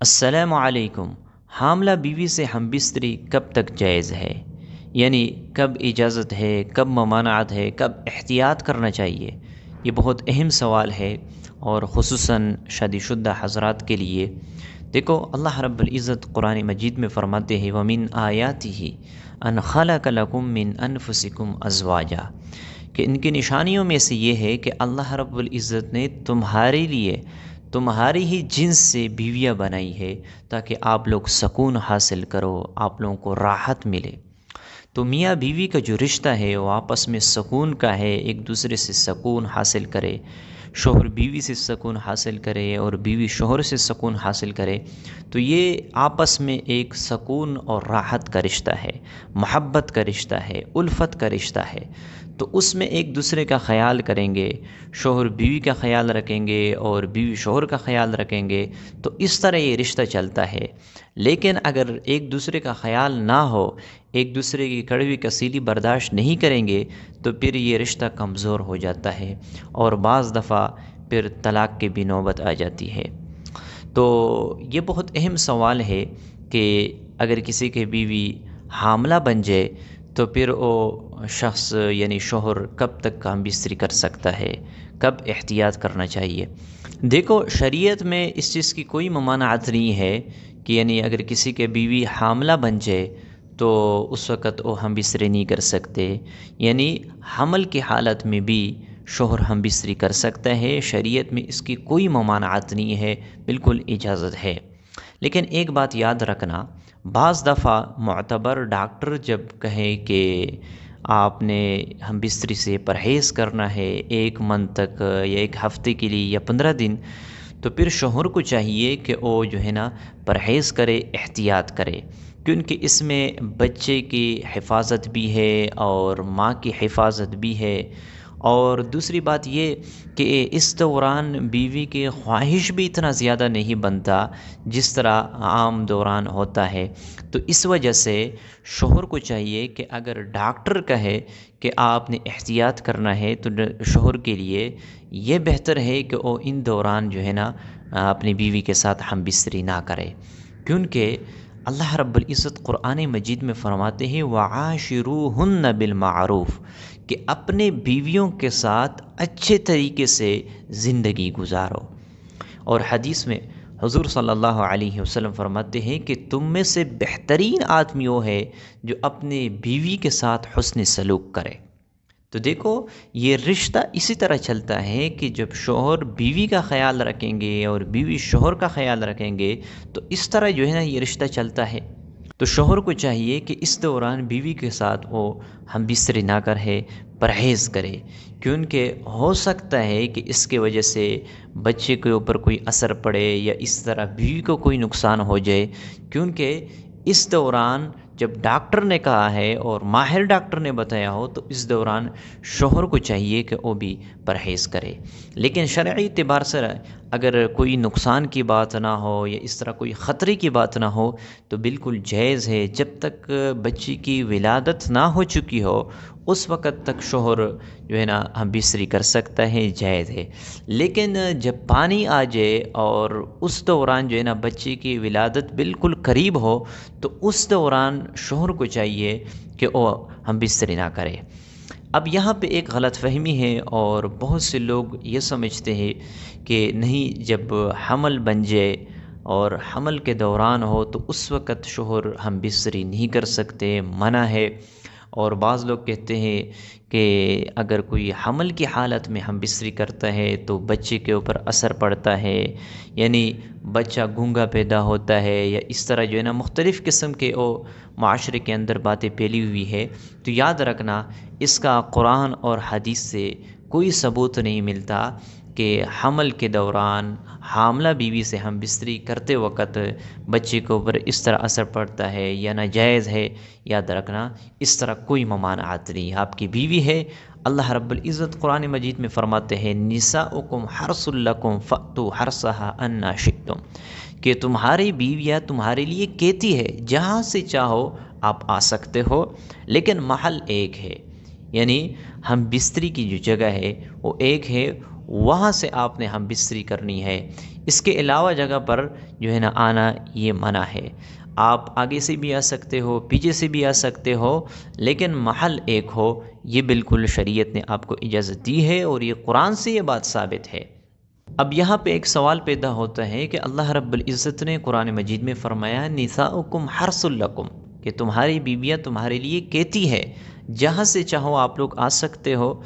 السلام علیکم۔ حاملہ بیوی سے ہم بستری کب تک جائز ہے؟ یعنی کب اجازت ہے، کب ممانعت ہے، کب احتیاط کرنا چاہیے؟ یہ بہت اہم سوال ہے، اور خصوصاً شادی شدہ حضرات کے لیے۔ دیکھو، اللہ رب العزت قرآن مجید میں فرماتے ہیں وَمِنْ آیَاتِهِ أَنْ خَلَقَ لَكُم مِّنْ أَنفُسِكُمْ أَزْوَاجًا، کہ ان کی نشانیوں میں سے یہ ہے کہ اللہ رب العزت نے تمہارے لیے تمہاری ہی جنس سے بیویاں بنائی ہے، تاکہ آپ لوگ سکون حاصل کرو، آپ لوگوں کو راحت ملے۔ تو میاں بیوی کا جو رشتہ ہے وہ آپس میں سکون کا ہے، ایک دوسرے سے سکون حاصل کرے، شوہر بیوی سے سکون حاصل کرے اور بیوی شوہر سے سکون حاصل کرے۔ تو یہ آپس میں ایک سکون اور راحت کا رشتہ ہے، محبت کا رشتہ ہے، الفت کا رشتہ ہے۔ تو اس میں ایک دوسرے کا خیال کریں گے، شوہر بیوی کا خیال رکھیں گے اور بیوی شوہر کا خیال رکھیں گے، تو اس طرح یہ رشتہ چلتا ہے۔ لیکن اگر ایک دوسرے کا خیال نہ ہو، ایک دوسرے کی کڑوی کسیلی برداشت نہیں کریں گے، تو پھر یہ رشتہ کمزور ہو جاتا ہے، اور بعض دفعہ پھر طلاق کی بھی نوبت آ جاتی ہے۔ تو یہ بہت اہم سوال ہے کہ اگر کسی کے بیوی حاملہ بن جائے تو پھر وہ شخص یعنی شوہر کب تک ہم بستری کر سکتا ہے، کب احتیاط کرنا چاہیے؟ دیکھو، شریعت میں اس چیز کی کوئی ممانعت نہیں ہے کہ یعنی اگر کسی کے بیوی حاملہ بن جائے تو اس وقت وہ ہم بستری نہیں کر سکتے، یعنی حمل کی حالت میں بھی شوہر ہم بستری کر سکتا ہے، شریعت میں اس کی کوئی ممانعت نہیں ہے، بالکل اجازت ہے۔ لیکن ایک بات یاد رکھنا، بعض دفعہ معتبر ڈاکٹر جب کہے کہ آپ نے ہم بستری سے پرہیز کرنا ہے 1 منتھ تک یا 1 ہفتے کے لیے یا 15 دن، تو پھر شوہر کو چاہیے کہ وہ جو ہے نا پرہیز کرے، احتیاط کرے، کیونکہ اس میں بچے کی حفاظت بھی ہے اور ماں کی حفاظت بھی ہے۔ اور دوسری بات یہ کہ اس دوران بیوی کی خواہش بھی اتنا زیادہ نہیں بنتا جس طرح عام دوران ہوتا ہے۔ تو اس وجہ سے شوہر کو چاہیے کہ اگر ڈاکٹر کہے کہ آپ نے احتیاط کرنا ہے، تو شوہر کے لیے یہ بہتر ہے کہ وہ ان دوران جو ہے نا اپنی بیوی کے ساتھ ہم بستری نہ کرے، کیونکہ اللہ رب العزت قرآن مجید میں فرماتے ہیں وَعَاشِرُوهُنَّ بِالْمَعْرُوفِ، کہ اپنے بیویوں کے ساتھ اچھے طریقے سے زندگی گزارو۔ اور حدیث میں حضور صلی اللہ علیہ وسلم فرماتے ہیں کہ تم میں سے بہترین آدمی وہ ہے جو اپنے بیوی کے ساتھ حسن سلوک کرے۔ تو دیکھو، یہ رشتہ اسی طرح چلتا ہے کہ جب شوہر بیوی کا خیال رکھیں گے اور بیوی شوہر کا خیال رکھیں گے، تو اس طرح جو ہے نا یہ رشتہ چلتا ہے۔ تو شوہر کو چاہیے کہ اس دوران بیوی کے ساتھ وہ ہم بستری نہ کرے، پرہیز کرے، کیونکہ ہو سکتا ہے کہ اس کے وجہ سے بچے کے اوپر کوئی اثر پڑے یا اس طرح بیوی کو کوئی نقصان ہو جائے، کیونکہ اس دوران جب ڈاکٹر نے کہا ہے اور ماہر ڈاکٹر نے بتایا ہو، تو اس دوران شوہر کو چاہیے کہ وہ بھی پرہیز کرے۔ لیکن شرعی اعتبار سے اگر کوئی نقصان کی بات نہ ہو یا اس طرح کوئی خطرے کی بات نہ ہو تو بالکل جائز ہے، جب تک بچی کی ولادت نہ ہو چکی ہو اس وقت تک شوہر جو ہے نا ہم بستری کر سکتا ہے، جائز ہے۔ لیکن جب پانی آ جائے اور اس دوران جو ہے نا بچے کی ولادت بالکل قریب ہو، تو اس دوران شوہر کو چاہیے کہ وہ ہم بستری نہ کرے۔ اب یہاں پہ ایک غلط فہمی ہے، اور بہت سے لوگ یہ سمجھتے ہیں کہ نہیں، جب حمل بن جائے اور حمل کے دوران ہو تو اس وقت شوہر ہم بستری نہیں کر سکتے، منع ہے۔ اور بعض لوگ کہتے ہیں کہ اگر کوئی حمل کی حالت میں ہم بستری کرتا ہے تو بچے کے اوپر اثر پڑتا ہے، یعنی بچہ گونگا پیدا ہوتا ہے، یا اس طرح جو ہے نا مختلف قسم کے معاشرے کے اندر باتیں پھیلی ہوئی ہے۔ تو یاد رکھنا، اس کا قرآن اور حدیث سے کوئی ثبوت نہیں ملتا کہ حمل کے دوران حاملہ بیوی سے ہم بستری کرتے وقت بچے کے اوپر اس طرح اثر پڑتا ہے یا ناجائز ہے۔ یاد رکھنا، اس طرح کوئی ممانعت نہیں، آپ کی بیوی ہے۔ اللہ رب العزت قرآن مجید میں فرماتے ہیں نساؤکم حرث لکم فأتوا حرثها انا شئتم، کہ تمہاری بیویاں تمہارے لیے کھیتی ہے، جہاں سے چاہو آپ آ سکتے ہو، لیکن محل ایک ہے، یعنی ہم بستری کی جو جگہ ہے وہ ایک ہے، وہاں سے آپ نے ہم بستری کرنی ہے۔ اس کے علاوہ جگہ پر جو ہے نا آنا یہ منع ہے۔ آپ آگے سے بھی آ سکتے ہو، پیچھے سے بھی آ سکتے ہو، لیکن محل ایک ہو، یہ بالکل شریعت نے آپ کو اجازت دی ہے، اور یہ قرآن سے یہ بات ثابت ہے۔ اب یہاں پہ ایک سوال پیدا ہوتا ہے کہ اللہ رب العزت نے قرآن مجید میں فرمایا نساؤکم حرث لکم، کہ تمہاری بیویاں تمہارے لیے کھیتی ہے، جہاں سے چاہو آپ لوگ آ سکتے ہو۔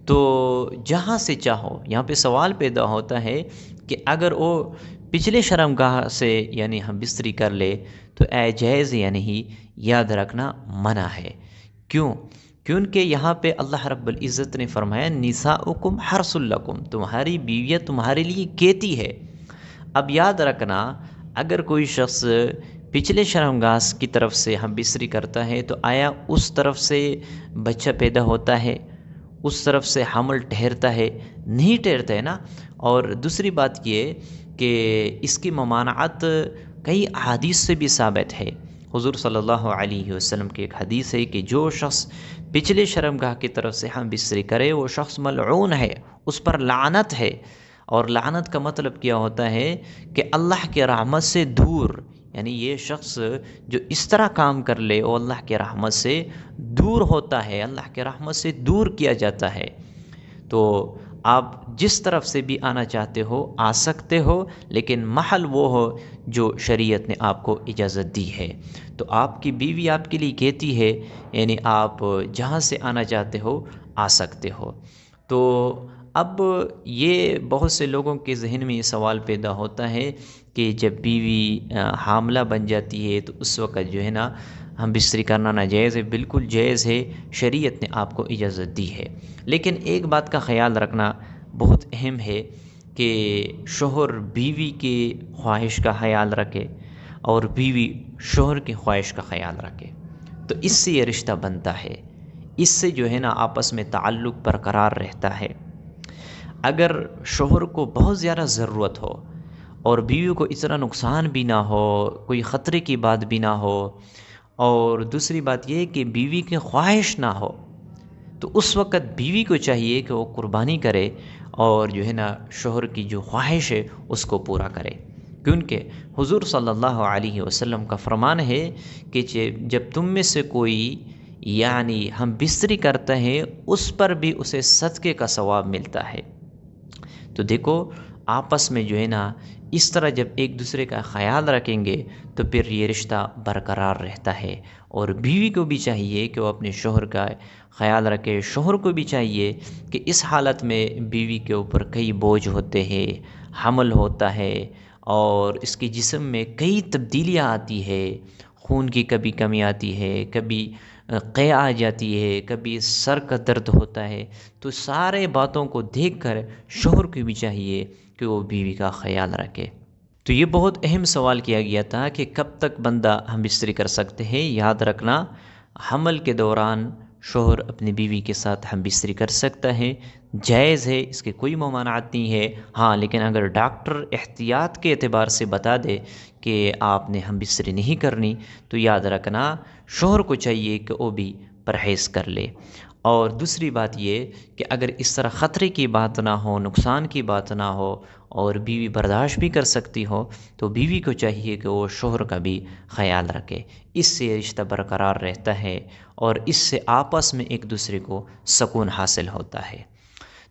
تو جہاں سے چاہو، یہاں پہ سوال پیدا ہوتا ہے کہ اگر وہ پچھلے شرمگاہ سے یعنی ہم بستری کر لے تو اے جائز یا نہیں، یاد رکھنا منع ہے۔ کیوں؟ کیونکہ یہاں پہ اللہ رب العزت نے فرمایا نساؤکم حرث لکم، تمہاری بیویاں تمہارے لیے کھیتی ہے۔ اب یاد رکھنا، اگر کوئی شخص پچھلے شرمگاہ کی طرف سے ہم بستری کرتا ہے تو آیا اس طرف سے بچہ پیدا ہوتا ہے، اس طرف سے حمل ٹھہرتا ہے؟ نہیں ٹھہرتا ہے نا۔ اور دوسری بات یہ کہ اس کی ممانعت کئی احادیث سے بھی ثابت ہے۔ حضور صلی اللہ علیہ وسلم کی ایک حدیث ہے کہ جو شخص پچھلے شرمگاہ کی طرف سے ہم بستری کرے وہ شخص ملعون ہے، اس پر لعنت ہے۔ اور لعنت کا مطلب کیا ہوتا ہے کہ اللہ کے رحمت سے دور، یعنی یہ شخص جو اس طرح کام کر لے وہ اللہ کے رحمت سے دور ہوتا ہے، اللہ کے رحمت سے دور کیا جاتا ہے۔ تو آپ جس طرف سے بھی آنا چاہتے ہو آ سکتے ہو، لیکن محل وہ ہو جو شریعت نے آپ کو اجازت دی ہے۔ تو آپ کی بیوی آپ کے لیے کہتی ہے، یعنی آپ جہاں سے آنا چاہتے ہو آ سکتے ہو۔ تو اب یہ بہت سے لوگوں کے ذہن میں یہ سوال پیدا ہوتا ہے کہ جب بیوی حاملہ بن جاتی ہے تو اس وقت جو ہے نا ہم بستری کرنا ناجائز ہے۔ بالکل جائز ہے، شریعت نے آپ کو اجازت دی ہے۔ لیکن ایک بات کا خیال رکھنا بہت اہم ہے کہ شوہر بیوی کی خواہش کا خیال رکھے اور بیوی شوہر کی خواہش کا خیال رکھے، تو اس سے یہ رشتہ بنتا ہے، اس سے جو ہے نا آپس میں تعلق برقرار رہتا ہے۔ اگر شوہر کو بہت زیادہ ضرورت ہو اور بیوی کو اتنا نقصان بھی نہ ہو، کوئی خطرے کی بات بھی نہ ہو، اور دوسری بات یہ کہ بیوی کی خواہش نہ ہو، تو اس وقت بیوی کو چاہیے کہ وہ قربانی کرے اور جو ہے نا شوہر کی جو خواہش ہے اس کو پورا کرے۔ کیونکہ حضور صلی اللہ علیہ وسلم کا فرمان ہے کہ جب تم میں سے کوئی یعنی ہم بستری کرتا ہے اس پر بھی اسے صدقے کا ثواب ملتا ہے۔ تو دیکھو آپس میں جو ہے نا اس طرح جب ایک دوسرے کا خیال رکھیں گے تو پھر یہ رشتہ برقرار رہتا ہے۔ اور بیوی کو بھی چاہیے کہ وہ اپنے شوہر کا خیال رکھے، شوہر کو بھی چاہیے کہ اس حالت میں بیوی کے اوپر کئی بوجھ ہوتے ہیں، حمل ہوتا ہے اور اس کے جسم میں کئی تبدیلیاں آتی ہے، خون کی کبھی کمی آتی ہے، کبھی قے آ جاتی ہے، کبھی سر کا درد ہوتا ہے۔ تو سارے باتوں کو دیکھ کر شوہر کو بھی چاہیے کہ وہ بیوی کا خیال رکھے۔ تو یہ بہت اہم سوال کیا گیا تھا کہ کب تک بندہ ہم بستری کر سکتے ہیں۔ یاد رکھنا حمل کے دوران شوہر اپنی بیوی کے ساتھ ہم بستری کر سکتا ہے، جائز ہے، اس کے کوئی ممانعت نہیں ہے۔ ہاں لیکن اگر ڈاکٹر احتیاط کے اعتبار سے بتا دے کہ آپ نے ہم بستری نہیں کرنی تو یاد رکھنا شوہر کو چاہیے کہ وہ بھی پرہیز کر لے۔ اور دوسری بات یہ کہ اگر اس طرح خطرے کی بات نہ ہو، نقصان کی بات نہ ہو اور بیوی برداشت بھی کر سکتی ہو تو بیوی کو چاہیے کہ وہ شوہر کا بھی خیال رکھے۔ اس سے رشتہ برقرار رہتا ہے اور اس سے آپس میں ایک دوسرے کو سکون حاصل ہوتا ہے۔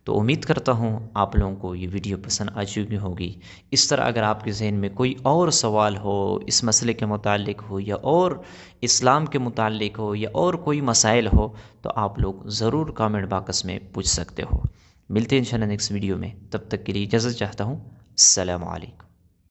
تو امید کرتا ہوں آپ لوگوں کو یہ ویڈیو پسند آ چکی ہوگی۔ اس طرح اگر آپ کے ذہن میں کوئی اور سوال ہو اس مسئلے کے متعلق ہو یا اور اسلام کے متعلق ہو یا اور کوئی مسائل ہو تو آپ لوگ ضرور کامنٹ باکس میں پوچھ سکتے ہو۔ ملتے ہیں انشاءاللہ نیکسٹ ویڈیو میں، تب تک کے لیے اجازت چاہتا ہوں۔ السلام علیکم۔